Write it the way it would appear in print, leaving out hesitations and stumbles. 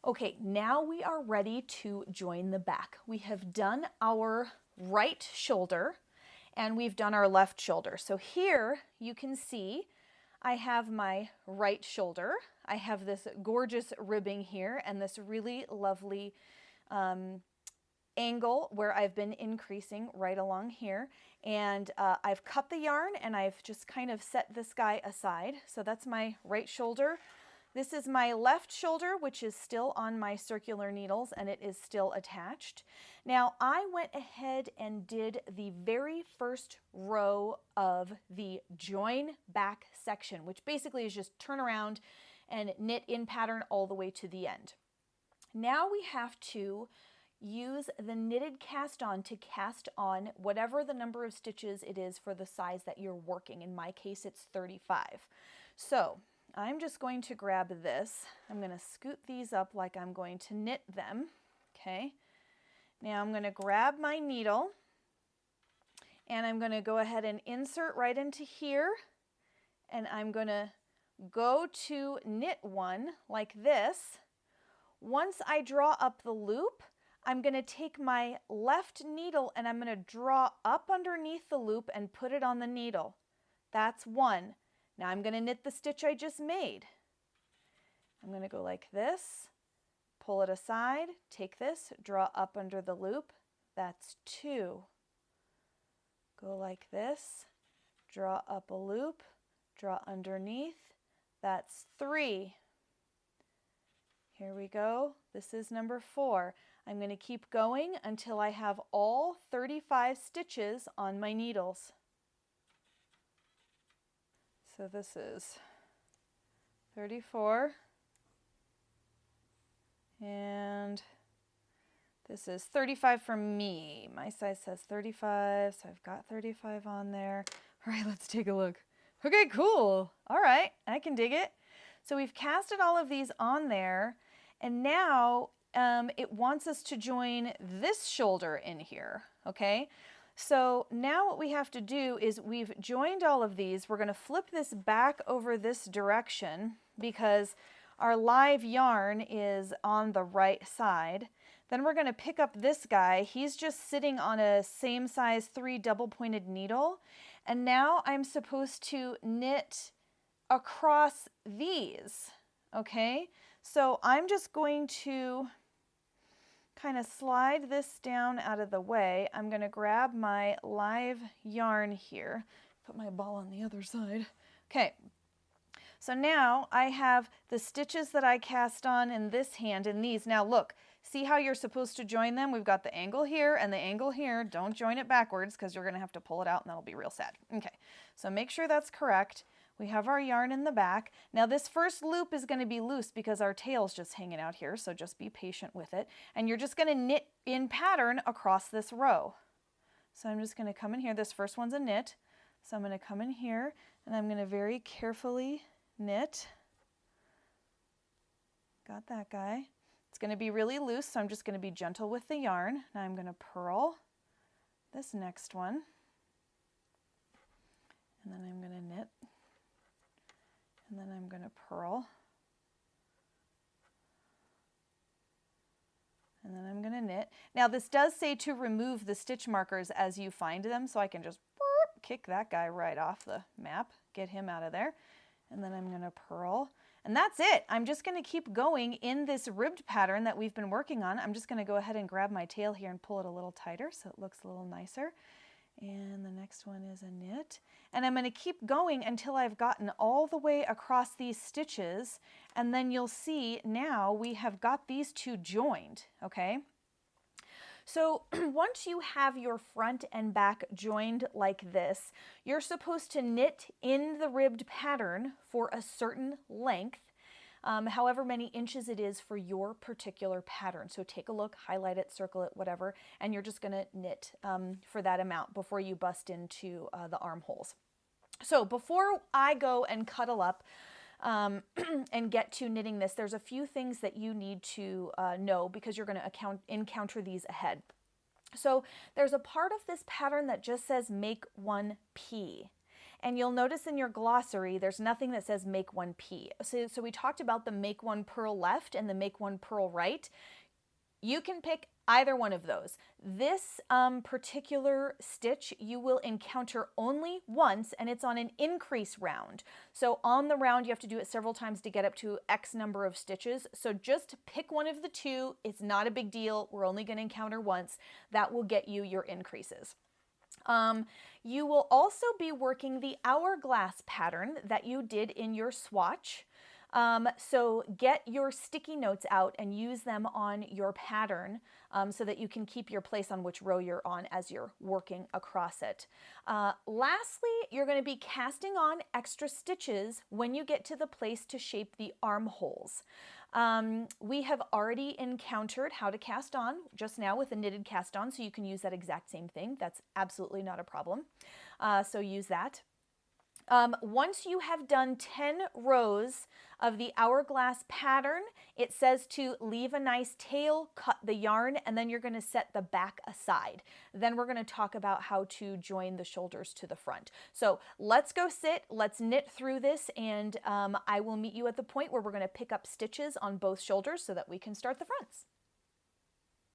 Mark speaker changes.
Speaker 1: Okay, now we are ready to join the back. We have done our right shoulder and we've done our left shoulder. So here you can see I have my right shoulder. I have this gorgeous ribbing here and this really lovely angle where I've been increasing right along here. And I've cut the yarn and I've just kind of set this guy aside. So that's my right shoulder. This is my left shoulder, which is still on my circular needles and it is still attached. Now I went ahead and did the very first row of the join back section, which basically is just turn around and knit in pattern all the way to the end. Now we have to use the knitted cast on to cast on whatever the number of stitches it is for the size that you're working. In my case, it's 35. So I'm just going to grab this. I'm going to scoot these up like I'm going to knit them. Okay. Now I'm going to grab my needle and I'm going to go ahead and insert right into here. And I'm going to go to knit one like this. Once I draw up the loop, I'm going to take my left needle and I'm going to draw up underneath the loop and put it on the needle. That's one. Now I'm going to knit the stitch I just made. I'm going to go like this, pull it aside, take this, draw up under the loop. That's two. Go like this, draw up a loop, draw underneath. That's three. Here we go. This is number 4. I'm going to keep going until I have all 35 stitches on my needles. So this is 34 and this is 35 for me. My size says 35, so I've got 35 on there. All right, let's take a look. Okay, cool. All right, I can dig it. So we've casted all of these on there and now it wants us to join this shoulder in here, okay? So now what we have to do is we've joined all of these. We're going to flip this back over this direction because our live yarn is on the right side. Then we're going to pick up this guy. He's just sitting on a same size 3 double pointed needle. And now I'm supposed to knit across these, okay? So I'm just going to kind of slide this down out of the way. I'm going to grab my live yarn here, put my ball on the other side. Okay, so now I have the stitches that I cast on in this hand and these. Now look, see how you're supposed to join them? We've got the angle here and the angle here. Don't join it backwards because you're going to have to pull it out and that'll be real sad. Okay, so make sure that's correct. We have our yarn in the back. Now this first loop is going to be loose because our tail's just hanging out here, so just be patient with it. And you're just going to knit in pattern across this row. So I'm just going to come in here. This first one's a knit. So I'm going to come in here and I'm going to very carefully knit. Got that guy. It's going to be really loose, so I'm just going to be gentle with the yarn. Now I'm going to purl this next one. And then I'm going to knit. And then I'm going to purl. And then I'm going to knit. Now this does say to remove the stitch markers as you find them, so I can just kick that guy right off the map, get him out of there. And then I'm going to purl. And that's it. I'm just going to keep going in this ribbed pattern that we've been working on. I'm just going to go ahead and grab my tail here and pull it a little tighter so it looks a little nicer. And the next one is a knit. And I'm going to keep going until I've gotten all the way across these stitches. And then you'll see now we have got these two joined, okay? So once you have your front and back joined like this, you're supposed to knit in the ribbed pattern for a certain length, however many inches it is for your particular pattern. So take a look, highlight it, circle it, whatever, and you're just going to knit for that amount before you bust into the armholes. So before I go and cuddle up and get to knitting this, there's a few things that you need to know because you're going to encounter these ahead. So there's a part of this pattern that just says make 1P. And you'll notice in your glossary, there's nothing that says make one P. So we talked about the make one purl left and the make one purl right. You can pick either one of those. This particular stitch you will encounter only once, and it's on an increase round. So on the round, you have to do it several times to get up to X number of stitches. So just pick one of the two. It's not a big deal. We're only going to encounter once. That will get you your increases. You will also be working the hourglass pattern that you did in your swatch. So get your sticky notes out and use them on your pattern so that you can keep your place on which row you're on as you're working across it. Lastly, you're going to be casting on extra stitches when you get to the place to shape the armholes. We have already encountered how to cast on just now with a knitted cast on, so you can use that exact same thing. That's absolutely not a problem. So use that. Once you have done 10 rows of the hourglass pattern, it says to leave a nice tail, cut the yarn, and then you're going to set the back aside. Then we're going to talk about how to join the shoulders to the front. So let's go sit, let's knit through this, and I will meet you at the point where we're going to pick up stitches on both shoulders so that we can start the fronts.